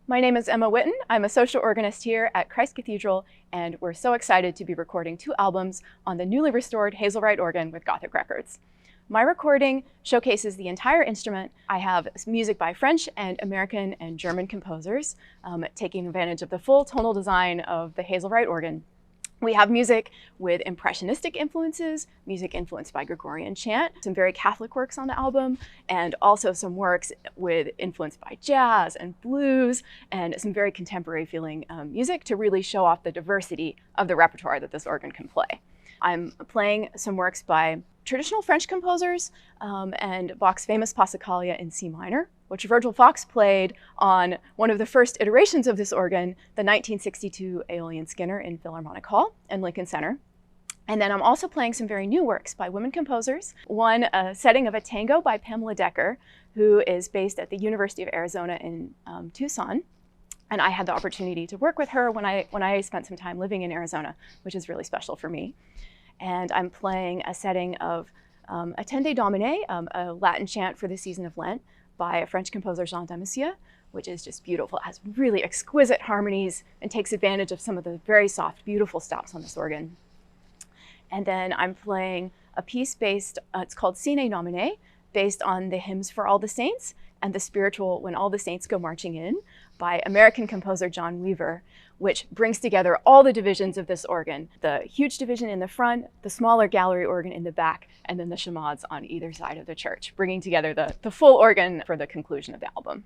My name is Emma Whitten. I'm a social organist here at Christ Cathedral, and we're so excited to be recording 2 albums on the newly restored Hazelwright organ with Gothic Records. My recording showcases the entire instrument. I have music by French and American and German composers, taking advantage of the full tonal design of the Hazelwright organ. We have music with impressionistic influences, music influenced by Gregorian chant, some very Catholic works on the album, and also some works with influenced by jazz and blues, and some very contemporary feeling music to really show off the diversity of the repertoire that this organ can play. I'm playing some works by traditional French composers and Bach's famous Passacaglia in C minor, which Virgil Fox played on one of the first iterations of this organ, the 1962 Aeolian Skinner in Philharmonic Hall in Lincoln Center. And then I'm also playing some very new works by women composers. One, a setting of a tango by Pamela Decker, who is based at the University of Arizona in Tucson. And I had the opportunity to work with her when I spent some time living in Arizona, which is really special for me. And I'm playing a setting of Attende Domine, a Latin chant for the season of Lent by a French composer, Jean Damasio, which is just beautiful. It has really exquisite harmonies and takes advantage of some of the very soft, beautiful stops on this organ. And then I'm playing a piece based, it's called Sine Nomine, based on the hymns for all the saints and the spiritual When All the Saints Go Marching In by American composer John Weaver, which brings together all the divisions of this organ, the huge division in the front, the smaller gallery organ in the back, and then the chamades on either side of the church, bringing together the full organ for the conclusion of the album.